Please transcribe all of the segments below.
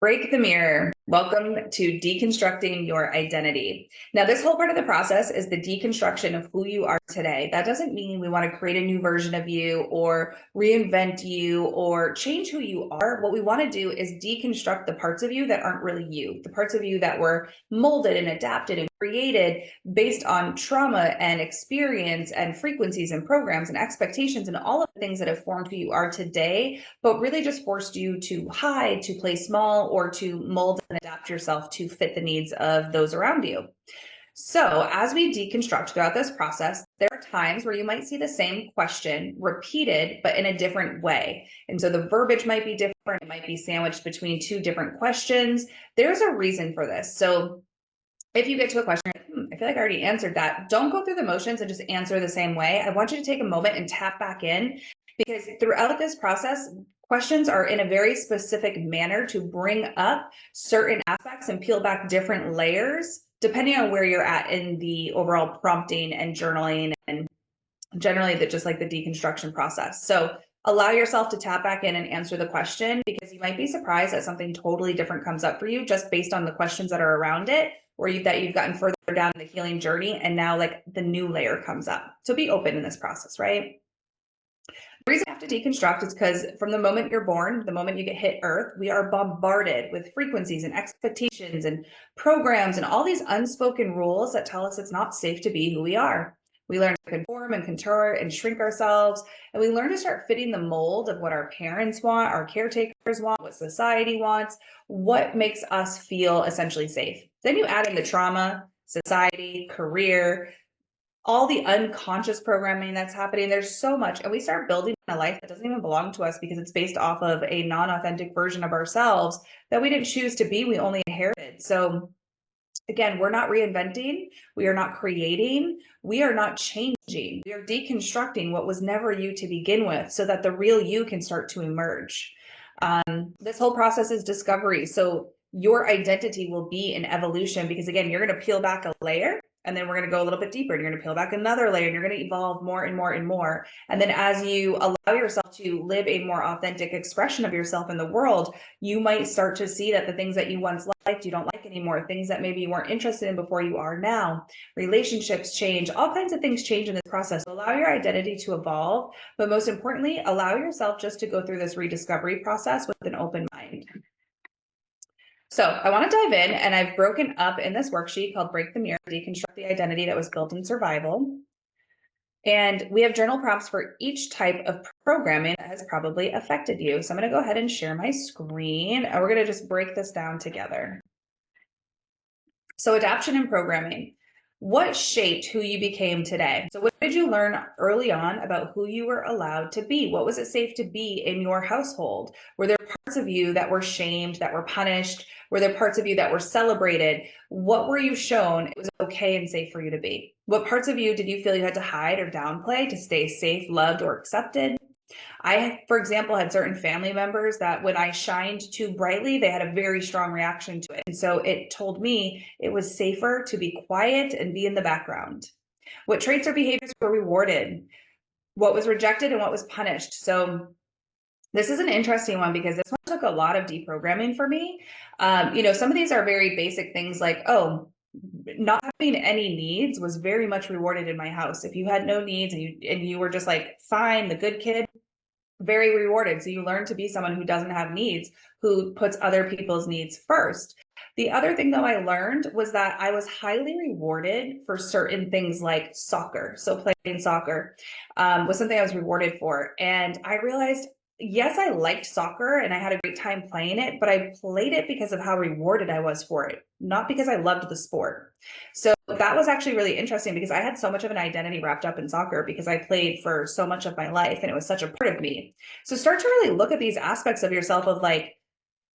Break the mirror. Welcome to Deconstructing Your Identity. Now, this whole part of the process is the deconstruction of who you are today. That doesn't mean we want to create a new version of you or reinvent you or change who you are. What we want to do is deconstruct the parts of you that aren't really you, the parts of you that were molded and adapted and created based on trauma and experience and frequencies and programs and expectations and all of the things that have formed who you are today, but really just forced you to hide, to play small, or to mold and adapt yourself to fit the needs of those around you. So as we deconstruct throughout this process, there are times where you might see the same question repeated, but in a different way. And so the verbiage might be different. It might be sandwiched between two different questions. There's a reason for this. So if you get to a question, I feel like I already answered that. Don't go through the motions and just answer the same way. I want you to take a moment and tap back in, because throughout this process, questions are in a very specific manner to bring up certain aspects and peel back different layers, depending on where you're at in the overall prompting and journaling and generally just like the deconstruction process. So allow yourself to tap back in and answer the question, because you might be surprised that something totally different comes up for you just based on the questions that are around it, or that you've gotten further down the healing journey and now like the new layer comes up. So be open in this process, right? The reason I have to deconstruct is because from the moment you're born, the moment you get hit Earth, we are bombarded with frequencies and expectations and programs and all these unspoken rules that tell us it's not safe to be who we are. We learn to conform and contort and shrink ourselves, and we learn to start fitting the mold of what our parents want, our caretakers want, what society wants, what makes us feel essentially safe. Then you add in the trauma, society, career, all the unconscious programming that's happening. There's so much, and we start building a life that doesn't even belong to us because it's based off of a non-authentic version of ourselves that we didn't choose to be, we only inherited. So again, we're not reinventing, we are not creating, we are not changing, we are deconstructing what was never you to begin with so that the real you can start to emerge. This whole process is discovery. So your identity will be an evolution, because again, you're going to peel back a layer, and then we're going to go a little bit deeper, and you're going to peel back another layer, and you're going to evolve more and more and more. And then as you allow yourself to live a more authentic expression of yourself in the world, you might start to see that the things that you once liked, you don't like anymore. Things that maybe you weren't interested in before, you are now. Relationships change. All kinds of things change in this process. So allow your identity to evolve, but most importantly, allow yourself just to go through this rediscovery process with an open mind. So I want to dive in, and I've broken up in this worksheet called Break the Mirror, Deconstruct the Identity That Was Built in Survival. And we have journal prompts for each type of programming that has probably affected you. So I'm going to go ahead and share my screen, and we're going to just break this down together. So adaptation and programming. What shaped who you became today? So what did you learn early on about who you were allowed to be? What was it safe to be in your household? Were there parts of you that were shamed, that were punished? Were there parts of you that were celebrated? What were you shown it was okay and safe for you to be? What parts of you did you feel you had to hide or downplay to stay safe, loved, or accepted? I, for example, had certain family members that when I shined too brightly, they had a very strong reaction to it. And so it told me it was safer to be quiet and be in the background. What traits or behaviors were rewarded? What was rejected and what was punished? So this is an interesting one, because this one took a lot of deprogramming for me. Some of these are very basic things like, not having any needs was very much rewarded in my house. If you had no needs and you were just like, fine, the good kid, very rewarded. So you learn to be someone who doesn't have needs, who puts other people's needs first. The other thing though I learned was that I was highly rewarded for certain things like soccer. So playing soccer was something I was rewarded for. And I realized, yes, I liked soccer and I had a great time playing it, but I played it because of how rewarded I was for it, not because I loved the sport. So that was actually really interesting, because I had so much of an identity wrapped up in soccer because I played for so much of my life and it was such a part of me. So start to really look at these aspects of yourself of like,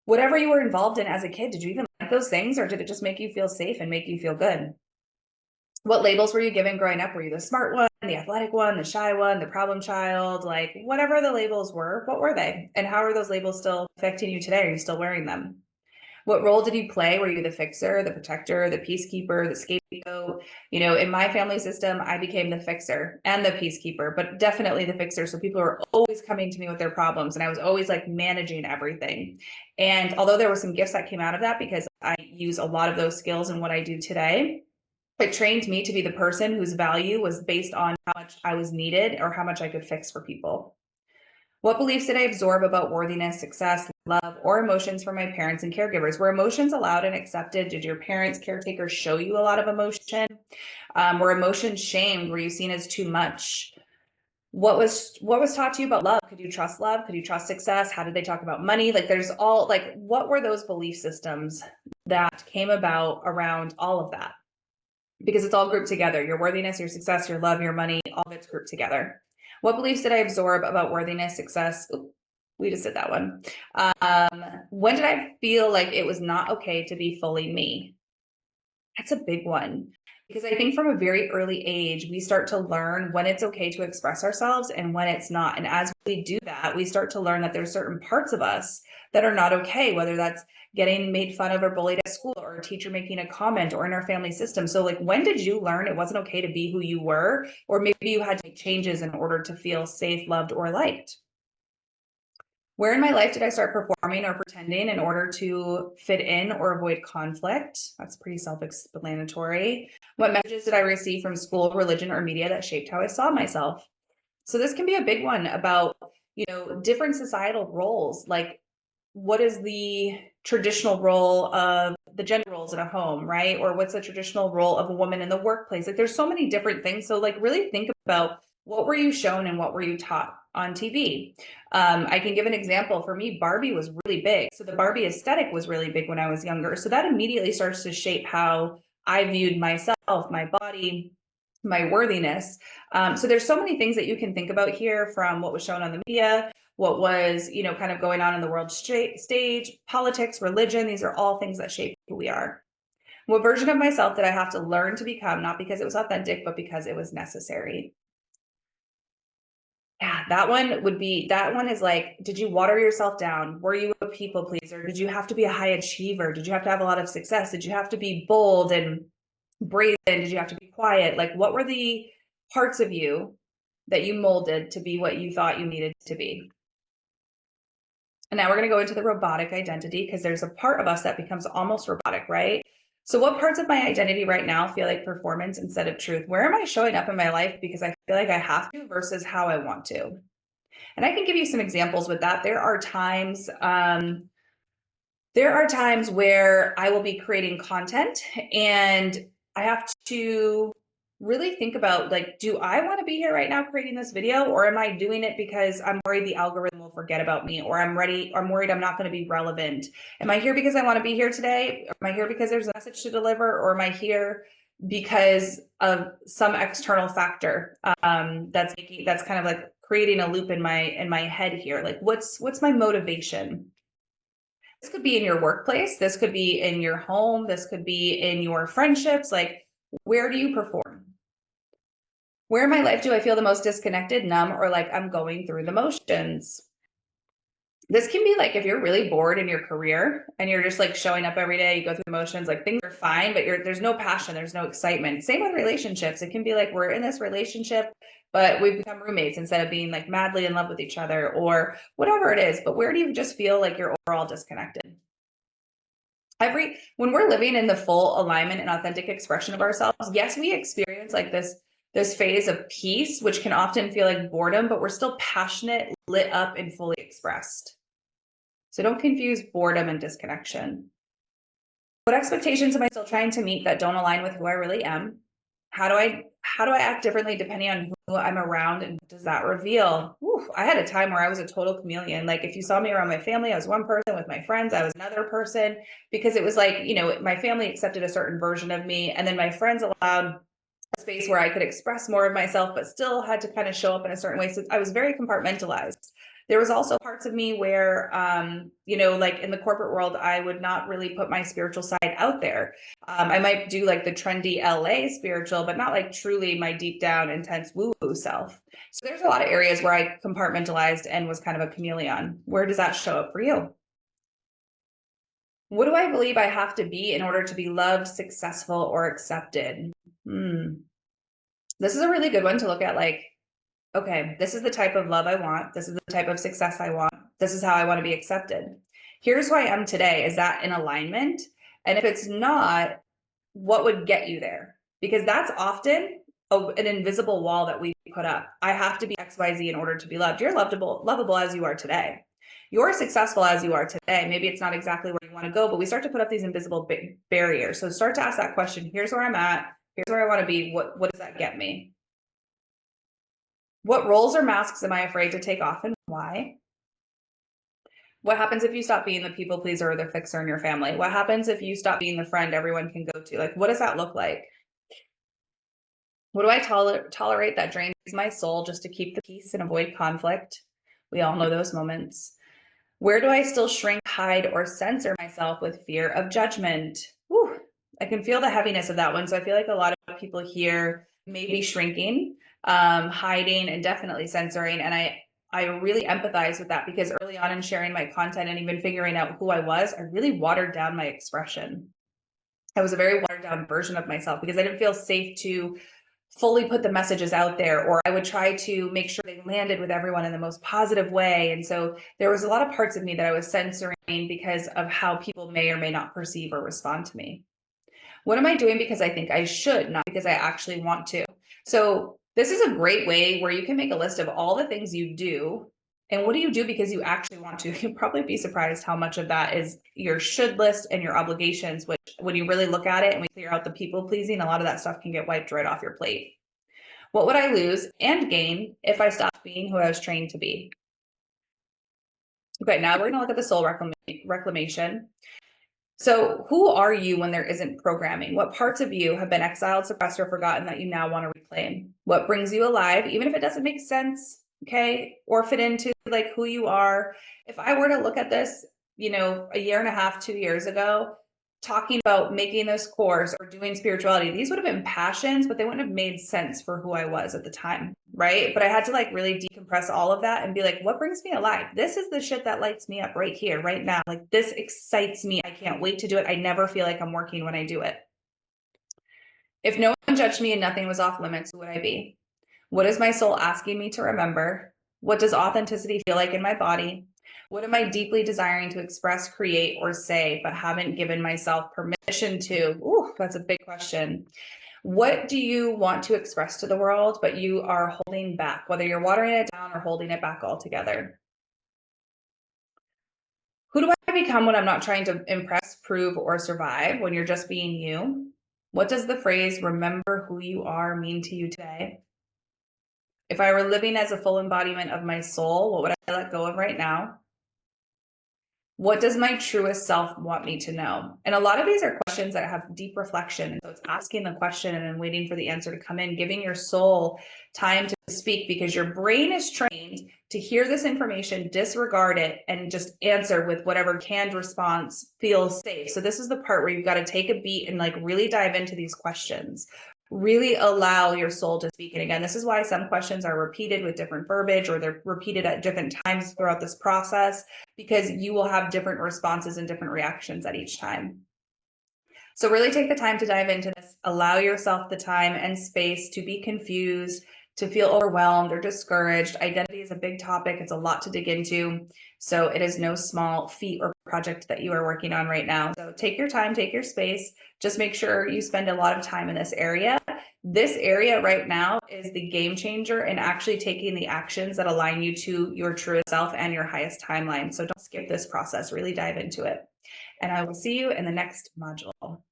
whatever you were involved in as a kid, did you even like those things, or did it just make you feel safe and make you feel good? What labels were you given growing up? Were you the smart one, the athletic one, the shy one, the problem child? Like whatever the labels were, what were they? And how are those labels still affecting you today? Are you still wearing them? What role did you play? Were you the fixer, the protector, the peacekeeper, the scapegoat? In my family system, I became the fixer and the peacekeeper, but definitely the fixer. So people were always coming to me with their problems, and I was always like managing everything. And although there were some gifts that came out of that, because I use a lot of those skills in what I do today, it trained me to be the person whose value was based on how much I was needed or how much I could fix for people. What beliefs did I absorb about worthiness, success, love, or emotions from my parents and caregivers? Were emotions allowed and accepted? Did your parents, caretakers show you a lot of emotion? Were emotions shamed? Were you seen as too much? What was taught to you about love? Could you trust love? Could you trust success? How did they talk about money? Like there's all like what were those belief systems that came about around all of that? Because it's all grouped together. Your worthiness, your success, your love, your money, all of it's grouped together. What beliefs did I absorb about worthiness, success? Ooh, we just did that one. When did I feel like it was not okay to be fully me? That's a big one. Because I think from a very early age, we start to learn when it's okay to express ourselves and when it's not. And as we do that, we start to learn that there's certain parts of us that are not okay, whether that's getting made fun of or bullied at school or a teacher making a comment or in our family system. So like, when did you learn it wasn't okay to be who you were? Or maybe you had to make changes in order to feel safe, loved, or liked? Where in my life did I start performing or pretending in order to fit in or avoid conflict? That's pretty self-explanatory. What messages did I receive from school, religion, or media that shaped how I saw myself? So this can be a big one about, different societal roles. Like, what is the traditional role of the gender roles in a home, right? Or what's the traditional role of a woman in the workplace? Like there's so many different things. So like really think about what were you shown and what were you taught on TV? I can give an example. For me, Barbie was really big. So the Barbie aesthetic was really big when I was younger. So that immediately starts to shape how I viewed myself, my body, my worthiness. So there's so many things that you can think about here, from what was shown on the media, what was, kind of going on in the world stage, politics, religion. These are all things that shape who we are. What version of myself did I have to learn to become, not because it was authentic, but because it was necessary? Yeah, that one is like, did you water yourself down? Were you a people pleaser? Did you have to be a high achiever? Did you have to have a lot of success? Did you have to be bold and brazen? Did you have to be quiet? Like, what were the parts of you that you molded to be what you thought you needed to be? And now we're going to go into the robotic identity, because there's a part of us that becomes almost robotic, right? So what parts of my identity right now feel like performance instead of truth? Where am I showing up in my life because I feel like I have to versus how I want to? And I can give you some examples with that. There are times where I will be creating content and I have to really think about, like, do I want to be here right now creating this video, or am I doing it because I'm worried the algorithm will forget about me, or I'm worried I'm not going to be relevant? Am I here because I want to be here today? Am I here because there's a message to deliver, or am I here because of some external factor that's kind of like creating a loop in my head here? Like, what's my motivation? This could be in your workplace, this could be in your home, this could be in your friendships. Like, where do you perform? Where in my life do I feel the most disconnected, numb, or like I'm going through the motions? This can be like if you're really bored in your career and you're just like showing up every day, you go through the motions, like things are fine, but there's no passion, there's no excitement. Same with relationships. It can be like we're in this relationship, but we've become roommates instead of being like madly in love with each other, or whatever it is. But where do you just feel like you're overall disconnected? When we're living in the full alignment and authentic expression of ourselves, yes, we experience like this phase of peace, which can often feel like boredom, but we're still passionate, lit up, and fully expressed. So don't confuse boredom and disconnection. What expectations am I still trying to meet that don't align with who I really am? How do I act differently depending on who I'm around, and does that reveal? I had a time where I was a total chameleon. Like if you saw me around my family, I was one person. With my friends, I was another person, because it was like, my family accepted a certain version of me, and then my friends allowed a space where I could express more of myself, but still had to kind of show up in a certain way. So I was very compartmentalized. There was also parts of me where, like in the corporate world, I would not really put my spiritual side out there. I might do like the trendy LA spiritual, but not like truly my deep down intense woo-woo self. So there's a lot of areas where I compartmentalized and was kind of a chameleon. Where does that show up for you? What do I believe I have to be in order to be loved, successful, or accepted? Hmm. This is a really good one to look at. Like, okay, this is the type of love I want. This is the type of success I want. This is how I want to be accepted. Here's who I am today. Is that in alignment? And if it's not, what would get you there? Because that's often an invisible wall that we put up. I have to be XYZ in order to be loved. You're lovable as you are today. You're successful as you are today. Maybe it's not exactly where you want to go, but we start to put up these invisible barriers. So start to ask that question. Here's where I'm at. Here's where I want to be. What does that get me? What roles or masks am I afraid to take off and why? What happens if you stop being the people pleaser or the fixer in your family? What happens if you stop being the friend everyone can go to? Like, what does that look like? What do I tolerate that drains my soul just to keep the peace and avoid conflict? We all know those moments. Where do I still shrink, hide, or censor myself with fear of judgment? Whew, I can feel the heaviness of that one. So I feel like a lot of people here may be shrinking, hiding, and definitely censoring. And I really empathize with that because early on in sharing my content and even figuring out who I was, I really watered down my expression. I was a very watered down version of myself because I didn't feel safe to fully put the messages out there, or I would try to make sure they landed with everyone in the most positive way. And so there was a lot of parts of me that I was censoring because of how people may or may not perceive or respond to me. What am I doing because I think I should, not because I actually want to? So this is a great way where you can make a list of all the things you do. And what do you do because you actually want to? You'll probably be surprised how much of that is your should list and your obligations, which when you really look at it and we clear out the people pleasing, a lot of that stuff can get wiped right off your plate. What would I lose and gain if I stopped being who I was trained to be? Okay, now we're going to look at the soul reclamation. So, who are you when there isn't programming? What parts of you have been exiled, suppressed, or forgotten that you now want to reclaim? What brings you alive, even if it doesn't make sense, okay, or fit into like who you are? If I were to look at this, a year and a half, 2 years ago, talking about making this course or doing spirituality, these would have been passions, but they wouldn't have made sense for who I was at the time, right? But I had to like really decompress all of that and be like, what brings me alive? This is the shit that lights me up right here, right now. Like this excites me. I can't wait to do it. I never feel like I'm working when I do it. If no one judged me and nothing was off limits, who would I be? What is my soul asking me to remember? What does authenticity feel like in my body? What am I deeply desiring to express, create, or say, but haven't given myself permission to? Ooh, that's a big question. What do you want to express to the world, but you are holding back, whether you're watering it down or holding it back altogether? Who do I become when I'm not trying to impress, prove, or survive, when you're just being you? What does the phrase, remember who you are, mean to you today? If I were living as a full embodiment of my soul, what would I let go of right now? What does my truest self want me to know? And a lot of these are questions that have deep reflection. And so it's asking the question and then waiting for the answer to come in, giving your soul time to speak because your brain is trained to hear this information, disregard it, and just answer with whatever canned response feels safe. So this is the part where you've got to take a beat and like really dive into these questions. Really allow your soul to speak. And again, this is why some questions are repeated with different verbiage or they're repeated at different times throughout this process, because you will have different responses and different reactions at each time. So really take the time to dive into this. Allow yourself the time and space to be confused, to feel overwhelmed or discouraged. Identity is a big topic. It's a lot to dig into. So it is no small feat or project that you are working on right now. So take your time, take your space. Just make sure you spend a lot of time in this area. This area right now is the game changer in actually taking the actions that align you to your truest self and your highest timeline. So don't skip this process, really dive into it. And I will see you in the next module.